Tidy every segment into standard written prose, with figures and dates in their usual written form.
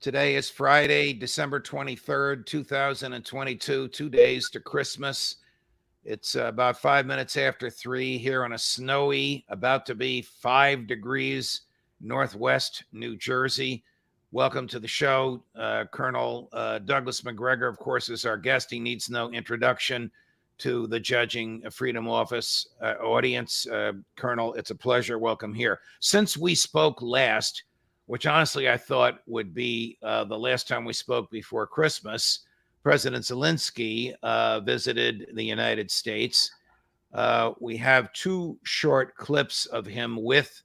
Today is Friday, December 23rd, 2022, 2 days to Christmas. It's about 5 minutes after 3 here on a snowy, about to be 5 degrees northwest New Jersey. Welcome to the show. Colonel Douglas McGregor, of course, is our guest. He needs no introduction to the Judging Freedom Office audience. Colonel, it's a pleasure. Welcome here. Since we spoke last, which honestly I thought would be the last time we spoke before Christmas, President Zelensky visited the United States. We have 2 short clips of him with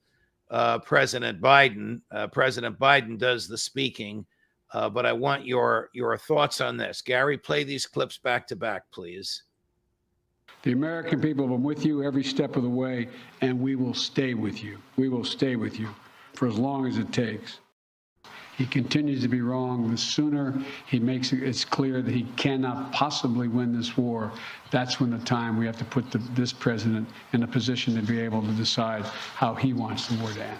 President Biden. President Biden does the speaking, but I want your thoughts on this. Gary, play these clips back to back, please. The American people have been with you every step of the way, and we will stay with you. We will stay with you for as long as it takes. He continues to be wrong. The sooner he makes it clear that he cannot possibly win this war, that's when the time we have to put this president in a position to be able to decide how he wants the war to end.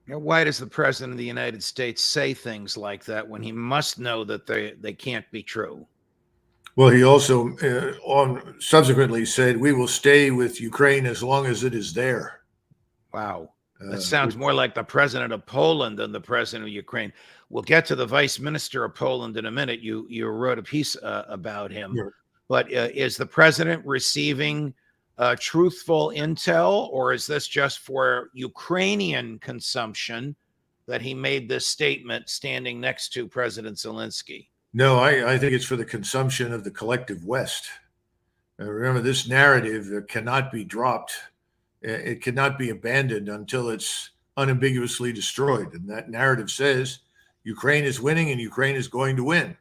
Now, why does the president of the United States say things like that when he must know that they can't be true? Well, he also subsequently said, "We will stay with Ukraine as long as it is there." Wow. That sounds more like the president of Poland than the president of Ukraine. We'll get to the vice minister of Poland in a minute. You wrote a piece about him. Yeah. But is the president receiving truthful intel, or is this just for Ukrainian consumption that he made this statement standing next to President Zelensky? No, I think it's for the consumption of the collective West. Remember, this narrative cannot be dropped. It cannot be abandoned until it's unambiguously destroyed. And that narrative says Ukraine is winning and Ukraine is going to win.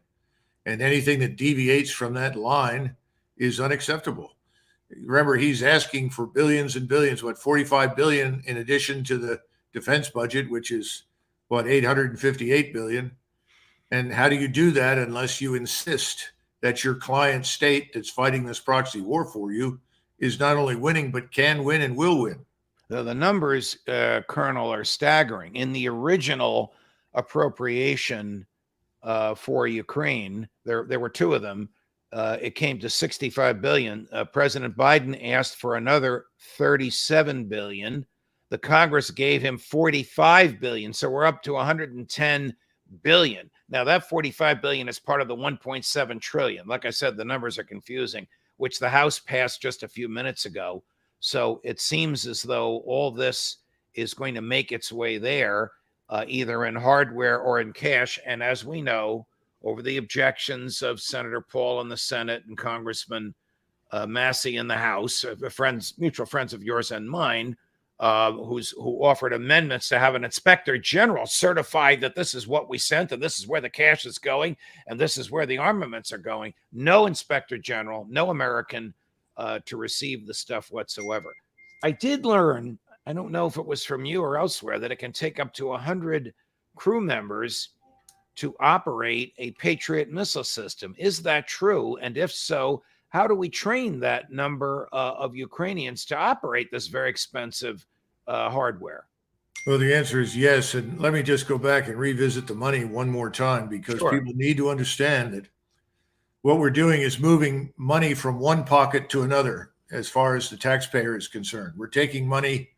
And anything that deviates from that line is unacceptable. Remember, he's asking for billions and billions, 45 billion in addition to the defense budget, which is 858 billion. And how do you do that unless you insist that your client state that's fighting this proxy war for you is not only winning, but can win and will win? The numbers, Colonel, are staggering. In the original appropriation for Ukraine, there were 2 of them. It came to 65 billion. President Biden asked for another 37 billion. The Congress gave him 45 billion. So we're up to 110 billion. Now that 45 billion is part of the 1.7 trillion. Like I said, the numbers are confusing, which the House passed just a few minutes ago. So it seems as though all this is going to make its way there, either in hardware or in cash. And as we know, over the objections of Senator Paul in the Senate and Congressman Massey in the House, mutual friends of yours and mine, who offered amendments to have an inspector general certify that this is what we sent and this is where the cash is going and this is where the armaments are going. No inspector general, no American to receive the stuff whatsoever. I did learn, I don't know if it was from you or elsewhere, that it can take up to 100 crew members to operate a Patriot missile system. Is that true? And if so, how do we train that number of Ukrainians to operate this very expensive hardware? Well, the answer is yes. And let me just go back and revisit the money one more time, because people need to understand that what we're doing is moving money from one pocket to another as far as the taxpayer is concerned. We're taking money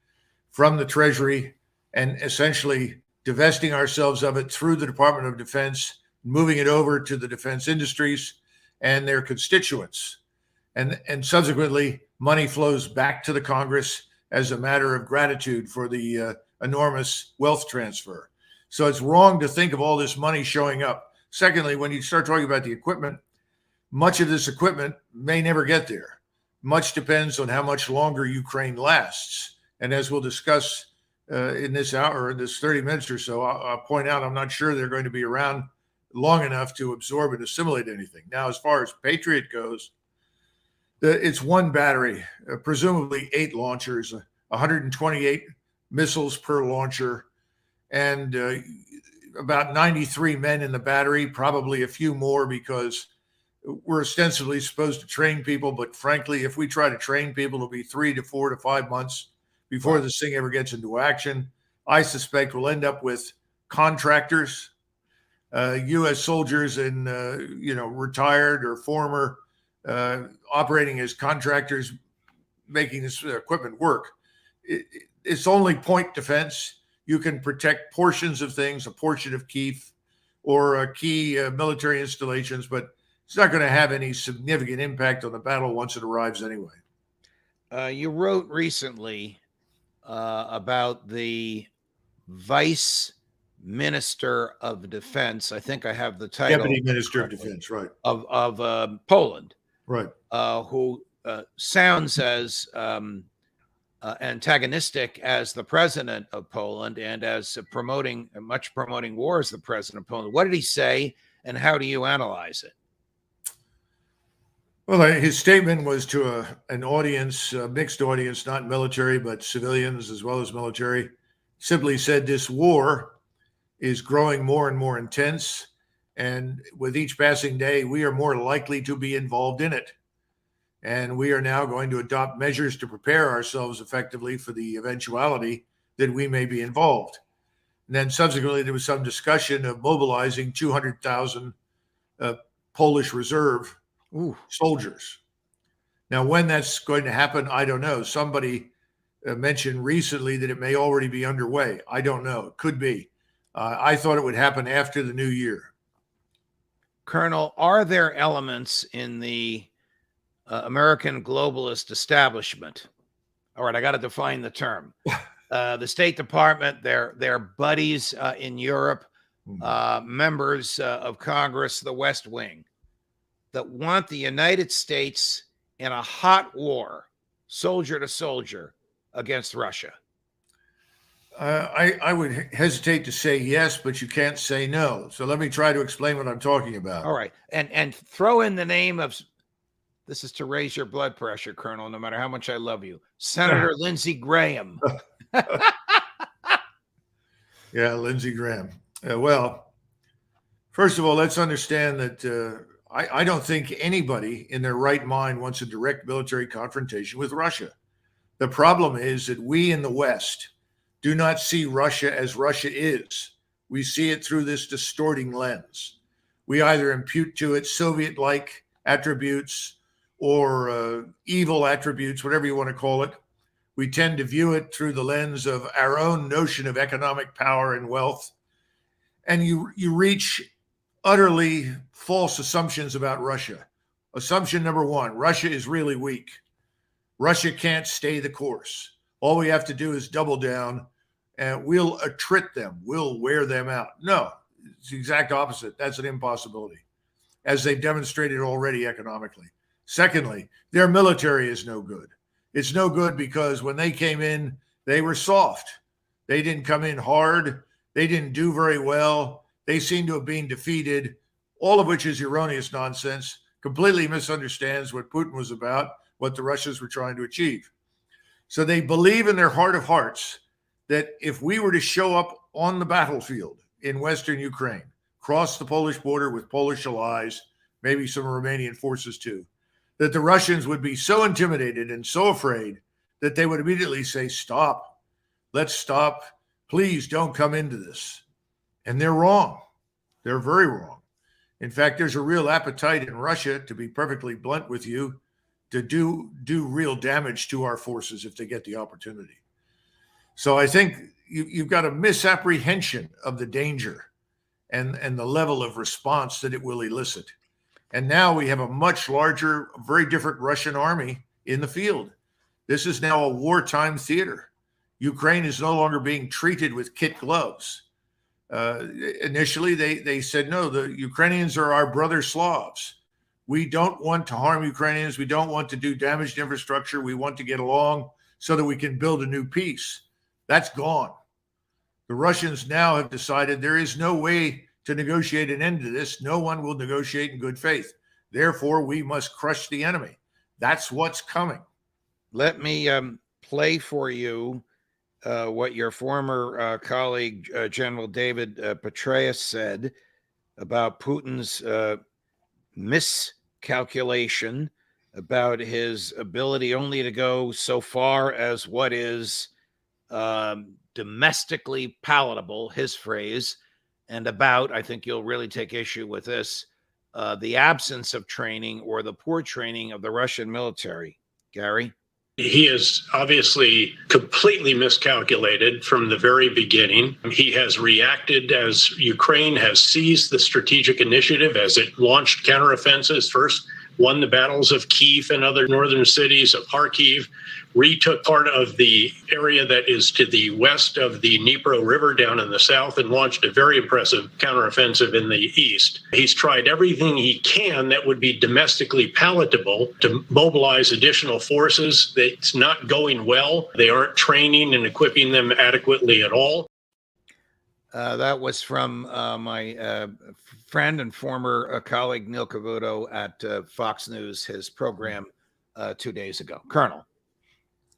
from the Treasury and essentially divesting ourselves of it through the Department of Defense, moving it over to the defense industries and their constituents. And subsequently, money flows back to the Congress as a matter of gratitude for the enormous wealth transfer. So it's wrong to think of all this money showing up. Secondly, when you start talking about the equipment, much of this equipment may never get there. Much depends on how much longer Ukraine lasts. And as we'll discuss in this hour, in this 30 minutes or so, I'll point out I'm not sure they're going to be around long enough to absorb and assimilate anything. Now, as far as Patriot goes, it's one battery, presumably 8 launchers, 128 missiles per launcher, and about 93 men in the battery, probably a few more because we're ostensibly supposed to train people. But frankly, if we try to train people, it'll be 3 to 4 to 5 months before this thing ever gets into action. I suspect we'll end up with contractors U.S. soldiers and, retired or former operating as contractors making this equipment work. It's only point defense. You can protect portions of things, a portion of Kyiv or key military installations, but it's not going to have any significant impact on the battle once it arrives anyway. You wrote recently about the Vice Minister of Defense. I think I have the title. Deputy Minister of Defense, right. Of Poland. Right. Who sounds as antagonistic as the president of Poland and as promoting war as the president of Poland. What did he say, and how do you analyze it? Well, his statement was to an audience, a mixed audience, not military, but civilians as well as military. Simply said this war is growing more and more intense, and with each passing day, we are more likely to be involved in it. And we are now going to adopt measures to prepare ourselves effectively for the eventuality that we may be involved. And then subsequently, there was some discussion of mobilizing 200,000 Polish reserve soldiers. Now, when that's going to happen, I don't know. Somebody mentioned recently that it may already be underway. I don't know. It could be. I thought it would happen after the new year. Colonel, are there elements in the American globalist establishment? All right, I got to define the term. The State Department, their buddies in Europe, members of Congress, the West Wing, that want the United States in a hot war, soldier to soldier, against Russia? I would hesitate to say yes, but you can't say no. So let me try to explain what I'm talking about. All right. And throw in the name of, this is to raise your blood pressure, Colonel, no matter how much I love you, Senator Lindsey Graham. Yeah, Lindsey Graham. Well, first of all, let's understand that I don't think anybody in their right mind wants a direct military confrontation with Russia. The problem is that we in the West do not see Russia as Russia is. We see it through this distorting lens. We either impute to it Soviet-like attributes or evil attributes, whatever you want to call it. We tend to view it through the lens of our own notion of economic power and wealth. And you reach utterly false assumptions about Russia. Assumption number one, Russia is really weak. Russia can't stay the course. All we have to do is double down and we'll attrit them. We'll wear them out. No, it's the exact opposite. That's an impossibility, as they've demonstrated already economically. Secondly, their military is no good. It's no good because when they came in, they were soft. They didn't come in hard. They didn't do very well. They seem to have been defeated, all of which is erroneous nonsense, completely misunderstands what Putin was about, what the Russians were trying to achieve. So they believe in their heart of hearts that if we were to show up on the battlefield in Western Ukraine, cross the Polish border with Polish allies, maybe some Romanian forces too, that the Russians would be so intimidated and so afraid that they would immediately say, stop, let's stop, please don't come into this. And they're wrong. They're very wrong. In fact, there's a real appetite in Russia, to be perfectly blunt with you, to do real damage to our forces if they get the opportunity. So I think you've got a misapprehension of the danger and the level of response that it will elicit. And now we have a much larger, very different Russian army in the field. This is now a wartime theater. Ukraine is no longer being treated with kid gloves. Initially, they said, no, the Ukrainians are our brother Slavs. We don't want to harm Ukrainians. We don't want to do damage to infrastructure. We want to get along so that we can build a new peace. That's gone. The Russians now have decided there is no way to negotiate an end to this. No one will negotiate in good faith. Therefore, we must crush the enemy. That's what's coming. Let me play for you what your former colleague, General David Petraeus, said about Putin's miscalculation about his ability only to go so far as what is domestically palatable, his phrase, and about, I think you'll really take issue with this, the absence of training or the poor training of the Russian military. Gary? He is obviously completely miscalculated from the very beginning. He has reacted as Ukraine has seized the strategic initiative as it launched counteroffensives, first won the battles of Kyiv and other northern cities, of Kharkiv, retook part of the area that is to the west of the Dnipro River down in the south, and launched a very impressive counteroffensive in the east. He's tried everything he can that would be domestically palatable to mobilize additional forces. It's not going well. They aren't training and equipping them adequately at all. That was from my friend and former colleague Neil Cavuto at Fox News, his program 2 days ago. Colonel.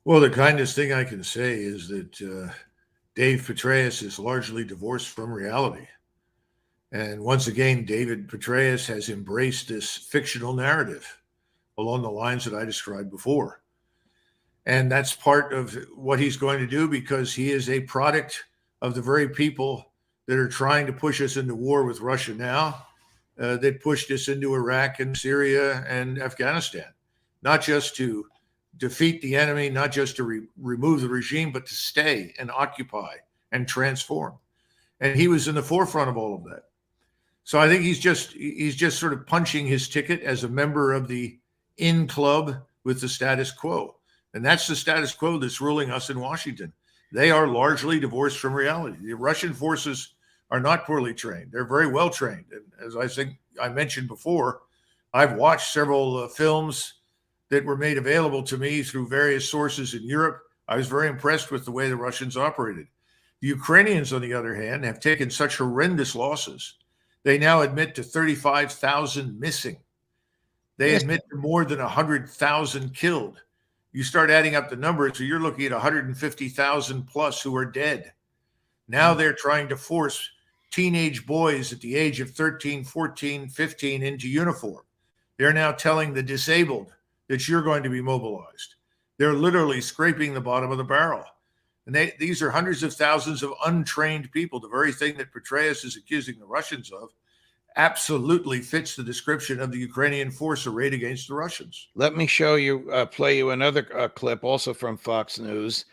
Well, the kindest thing I can say is that Dave Petraeus is largely divorced from reality. And once again, David Petraeus has embraced this fictional narrative along the lines that I described before. And that's part of what he's going to do, because he is a product of the very people that are trying to push us into war with Russia now, that pushed us into Iraq and Syria and Afghanistan, not just to defeat the enemy, not just to remove the regime, but to stay and occupy and transform. And he was in the forefront of all of that. So I think he's just sort of punching his ticket as a member of the in club with the status quo. And that's the status quo that's ruling us in Washington. They are largely divorced from reality. The Russian forces are not poorly trained. They're very well trained. And as I think I mentioned before, I've watched several films that were made available to me through various sources in Europe. I was very impressed with the way the Russians operated. The Ukrainians, on the other hand, have taken such horrendous losses. They now admit to 35,000 missing. They admit to more than 100,000 killed. You start adding up the numbers, so you're looking at 150,000 plus who are dead. Now they're trying to force teenage boys at the age of 13, 14, 15 into uniform. They're now telling the disabled that you're going to be mobilized. They're literally scraping the bottom of the barrel. And these are hundreds of thousands of untrained people. The very thing that Petraeus is accusing the Russians of absolutely fits the description of the Ukrainian force arrayed against the Russians. Let me show you, play you another clip, also from Fox News,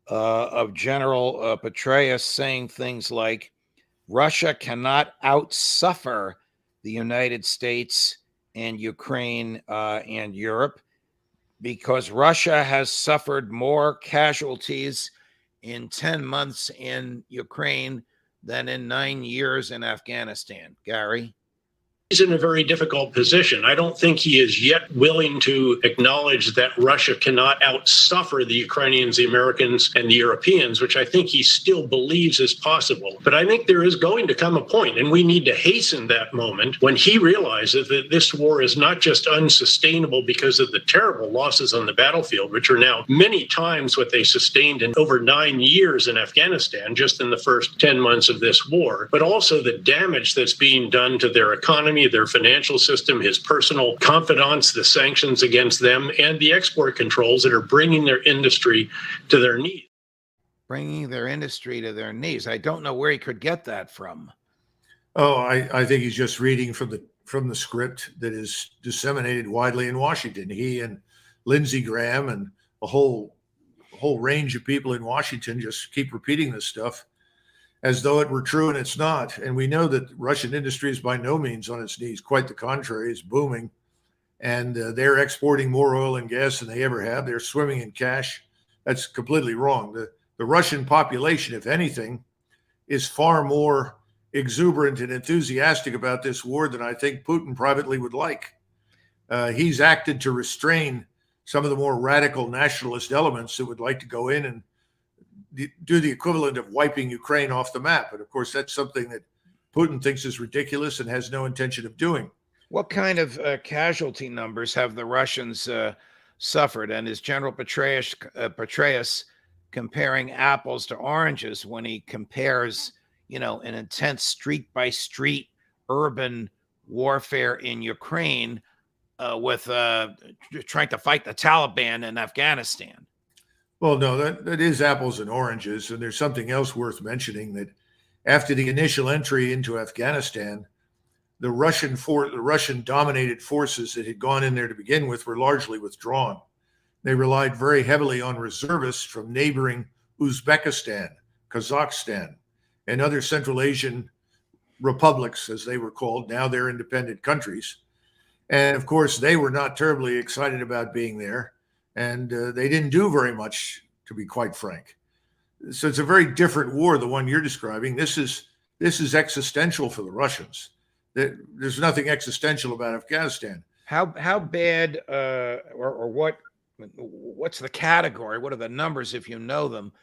of General Petraeus saying things like, Russia cannot outsuffer the United States and Ukraine and Europe, because Russia has suffered more casualties in 10 months in Ukraine than in 9 years in Afghanistan. Gary? He's in a very difficult position. I don't think he is yet willing to acknowledge that Russia cannot outsuffer the Ukrainians, the Americans, and the Europeans, which I think he still believes is possible. But I think there is going to come a point, and we need to hasten that moment, when he realizes that this war is not just unsustainable because of the terrible losses on the battlefield, which are now many times what they sustained in over 9 years in Afghanistan, just in the first 10 months of this war, but also the damage that's being done to their economy, their financial system, his personal confidants, the sanctions against them, and the export controls that are bringing their industry to their knees. Bringing their industry to their knees. I don't know where he could get that from. Oh, I think he's just reading from the script that is disseminated widely in Washington. He and Lindsey Graham and a whole range of people in Washington just keep repeating this stuff as though it were true, and it's not. And we know that Russian industry is by no means on its knees. Quite the contrary, it's booming. And they're exporting more oil and gas than they ever have. They're swimming in cash. That's completely wrong. The Russian population, if anything, is far more exuberant and enthusiastic about this war than I think Putin privately would like. He's acted to restrain some of the more radical nationalist elements that would like to go in and do the equivalent of wiping Ukraine off the map. And of course, that's something that Putin thinks is ridiculous and has no intention of doing. What kind of casualty numbers have the Russians suffered? And is General Petraeus comparing apples to oranges when he compares, an intense street by street urban warfare in Ukraine with trying to fight the Taliban in Afghanistan? Well, no, that is apples and oranges. And there's something else worth mentioning, that after the initial entry into Afghanistan, the Russian dominated forces that had gone in there to begin with were largely withdrawn. They relied very heavily on reservists from neighboring Uzbekistan, Kazakhstan, and other Central Asian republics, as they were called. Now they're independent countries. And of course, they were not terribly excited about being there. And they didn't do very much, to be quite frank. So it's a very different war, the one you're describing. This is existential for the Russians. There's nothing existential about Afghanistan. How bad or what's the category? What are the numbers, if you know them,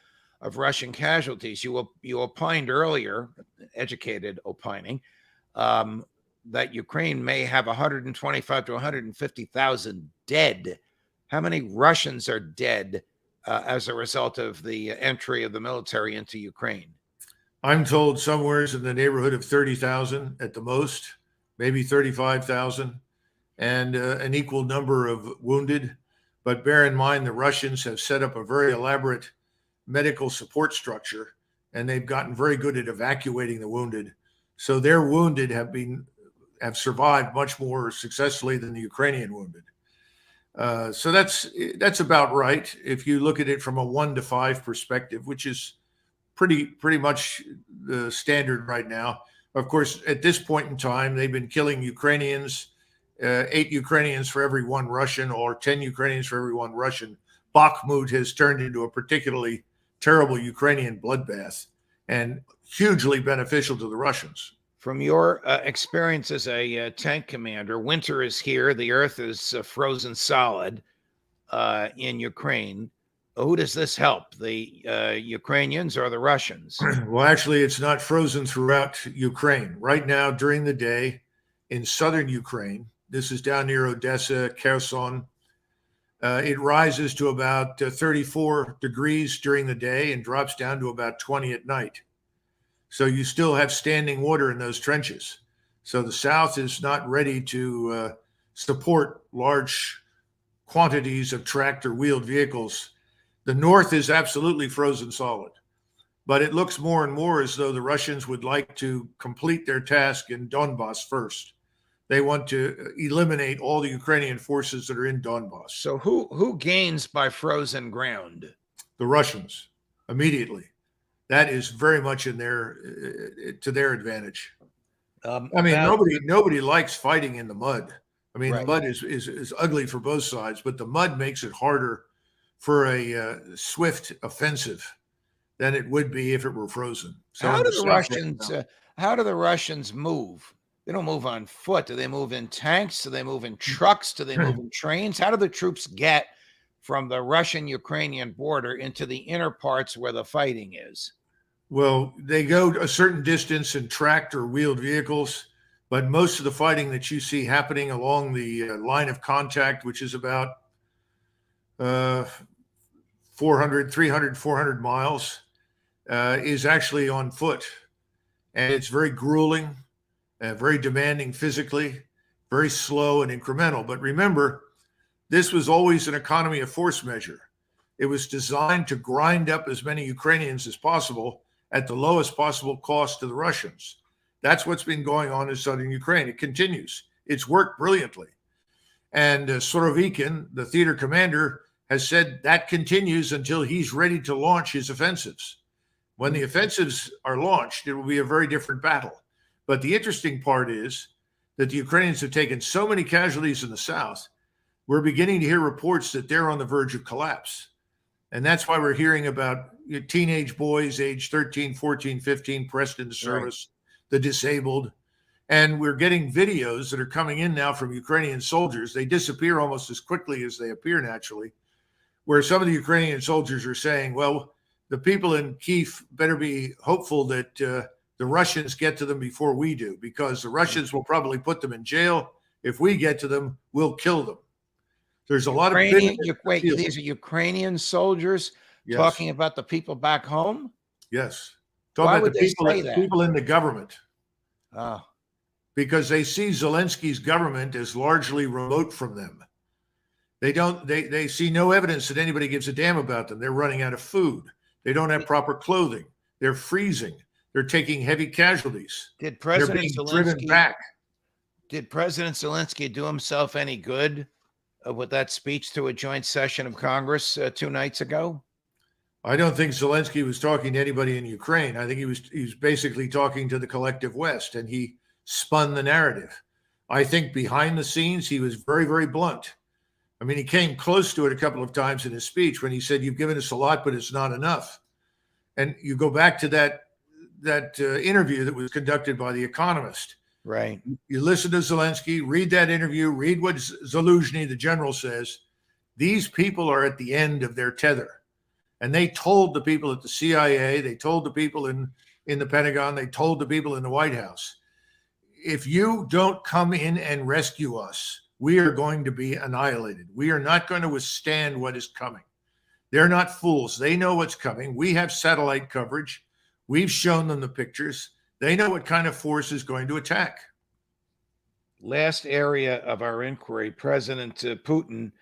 of Russian casualties? You opined earlier, educated opining, that Ukraine may have 125 to 150,000 dead. How many Russians are dead as a result of the entry of the military into Ukraine? I'm told somewhere in the neighborhood of 30,000 at the most, maybe 35,000, and an equal number of wounded. But bear in mind, the Russians have set up a very elaborate medical support structure, and they've gotten very good at evacuating the wounded. So their wounded have survived much more successfully than the Ukrainian wounded. So that's about right if you look at it from a 1 to 5 perspective, which is pretty much the standard right now. Of course, at this point in time, they've been killing Ukrainians, 8 Ukrainians for every 1 Russian, or 10 Ukrainians for every 1 Russian. Bakhmut has turned into a particularly terrible Ukrainian bloodbath and hugely beneficial to the Russians. From your experience as a tank commander, winter is here. The earth is frozen solid in Ukraine. Who does this help? The Ukrainians or the Russians? Well, actually, it's not frozen throughout Ukraine. Right now, during the day, in southern Ukraine, this is down near Odessa, Kherson, it rises to about 34 degrees during the day and drops down to about 20 at night. So you still have standing water in those trenches. So the South is not ready to support large quantities of tracked or wheeled vehicles. The North is absolutely frozen solid, but it looks more and more as though the Russians would like to complete their task in Donbass first. They want to eliminate all the Ukrainian forces that are in Donbass. So who gains by frozen ground? The Russians, immediately. That is very much to their advantage. I mean, nobody likes fighting in the mud. I mean, right. The mud is ugly for both sides, but the mud makes it harder for a swift offensive than it would be if it were frozen. So how do the Russians move? They don't move on foot. Do they move in tanks? Do they move in trucks? Do they move in trains? How do the troops get from the Russian-Ukrainian border into the inner parts where the fighting is? Well, they go a certain distance in tracked or wheeled vehicles, but most of the fighting that you see happening along the line of contact, which is about 400 miles, is actually on foot. And it's very grueling, very demanding physically, very slow and incremental. But remember, this was always an economy of force measure. It was designed to grind up as many Ukrainians as possible at the lowest possible cost to the Russians. That's what's been going on in southern Ukraine. It continues. It's worked brilliantly. And Surovikin, the theater commander, has said that continues until he's ready to launch his offensives. When the offensives are launched, it will be a very different battle. But the interesting part is that the Ukrainians have taken so many casualties in the south, we're beginning to hear reports that they're on the verge of collapse. And that's why we're hearing about teenage boys aged 13, 14, 15 pressed into service, right. The disabled. And we're getting videos that are coming in now from Ukrainian soldiers. They disappear almost as quickly as they appear naturally, where some of the Ukrainian soldiers are saying, well, the people in Kyiv better be hopeful that the Russians get to them before we do, because the Russians will probably put them in jail. If we get to them, we'll kill them. There's a lot of these are Ukrainian soldiers talking about the people back home. Yes, why would they say that? People in the government. Because they see Zelensky's government as largely remote from them. They see no evidence that anybody gives a damn about them. They're running out of food. They don't have proper clothing. They're freezing. They're taking heavy casualties. Did They're President being driven Zelensky back. did President Zelensky do himself any good with that speech to a joint session of Congress 2 nights ago? I don't think Zelensky was talking to anybody in Ukraine. I think he was basically talking to the collective West, and he spun the narrative. I think behind the scenes, he was very, very blunt. I mean, he came close to it a couple of times in his speech when he said, "You've given us a lot, but it's not enough." And you go back to that interview that was conducted by The Economist. Right. You listen to Zelensky, read that interview, read what Zaluzhny, the general, says. These people are at the end of their tether. And they told the people at the CIA, they told the people in the Pentagon, they told the people in the White House, if you don't come in and rescue us, we are going to be annihilated. We are not going to withstand what is coming. They're not fools. They know what's coming. We have satellite coverage. We've shown them the pictures. They know what kind of force is going to attack. Last area of our inquiry, President Putin,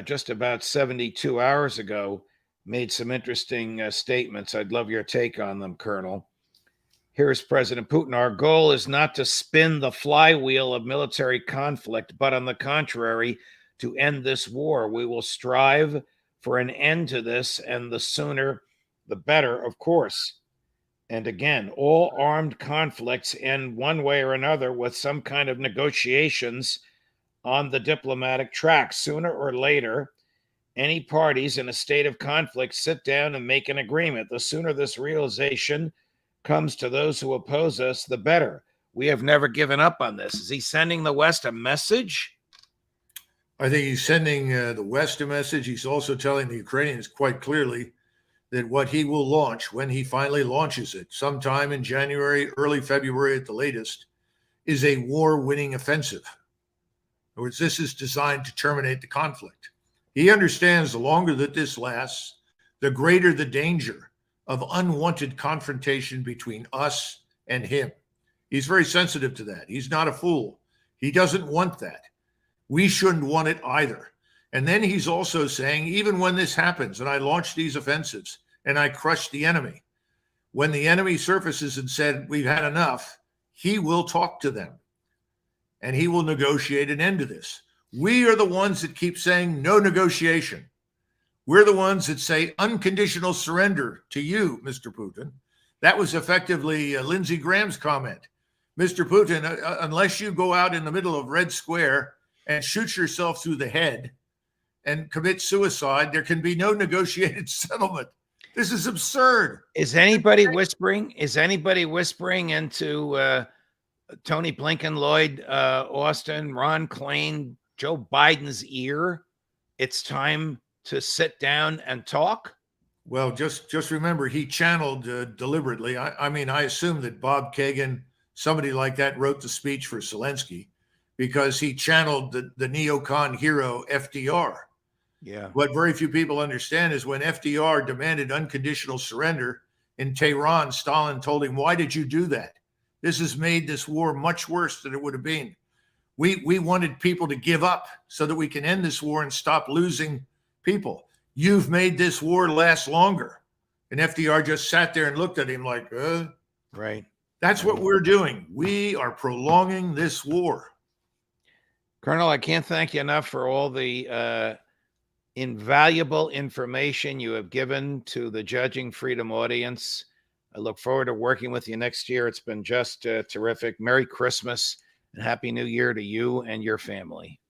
just about 72 hours ago, made some interesting statements. I'd love your take on them, Colonel. Here's President Putin. Our goal is not to spin the flywheel of military conflict, but on the contrary, to end this war. We will strive for an end to this, and the sooner, the better, of course. And again, all armed conflicts end one way or another with some kind of negotiations on the diplomatic track. Sooner or later, any parties in a state of conflict sit down and make an agreement. The sooner this realization comes to those who oppose us, the better. We have never given up on this. Is he sending the West a message? I think he's sending the West a message. He's also telling the Ukrainians quite clearly that what he will launch, when he finally launches it, sometime in January, early February at the latest, is a war-winning offensive. In other words, this is designed to terminate the conflict. He understands the longer that this lasts, the greater the danger of unwanted confrontation between us and him. He's very sensitive to that. He's not a fool. He doesn't want that. We shouldn't want it either. And then he's also saying, even when this happens and I launch these offensives and I crush the enemy, when the enemy surfaces and said, we've had enough, he will talk to them and he will negotiate an end to this. We are the ones that keep saying no negotiation. We're the ones that say unconditional surrender to you, Mr. Putin. That was effectively Lindsey Graham's comment. Mr. Putin, unless you go out in the middle of Red Square and shoot yourself through the head and commit suicide, there can be no negotiated settlement. This is absurd. Is anybody whispering? Is anybody whispering into Tony Blinken, Lloyd Austin, Ron Klain, Joe Biden's ear? It's time to sit down and talk? Well, just remember, he channeled deliberately. I mean, I assume that Bob Kagan, somebody like that, wrote the speech for Zelensky because he channeled the neocon hero FDR. Yeah. What very few people understand is when FDR demanded unconditional surrender in Tehran, Stalin told him, why did you do that? This has made this war much worse than it would have been. We wanted people to give up so that we can end this war and stop losing people. You've made this war last longer. And FDR just sat there and looked at him like, Right. That's what we're doing. We are prolonging this war. Colonel, I can't thank you enough for all the invaluable information you have given to the Judging Freedom audience. I look forward to working with you next year. It's been just terrific. Merry Christmas and Happy New Year to you and your family.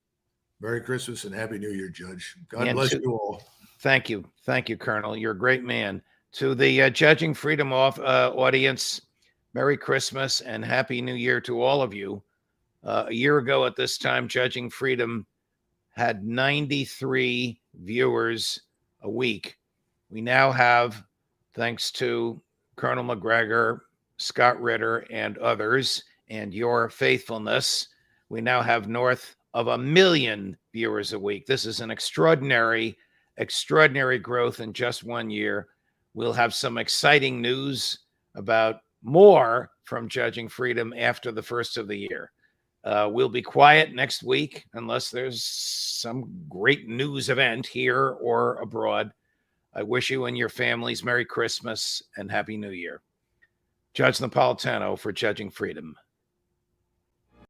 Merry Christmas and Happy New Year, Judge. God bless you all. Thank you. Thank you, Colonel. You're a great man. To the Judging Freedom audience, Merry Christmas and Happy New Year to all of you. A year ago at this time, Judging Freedom had 93 viewers a week. We now have, thanks to Colonel McGregor, Scott Ritter, and others, and your faithfulness, we now have north of 1 million viewers a week. This is an extraordinary growth in just 1 year. We'll have some exciting news about more from Judging Freedom after the first of the year. We'll be quiet next week unless there's some great news event here or abroad. I wish you and your families Merry Christmas and Happy New Year. Judge Napolitano for Judging Freedom.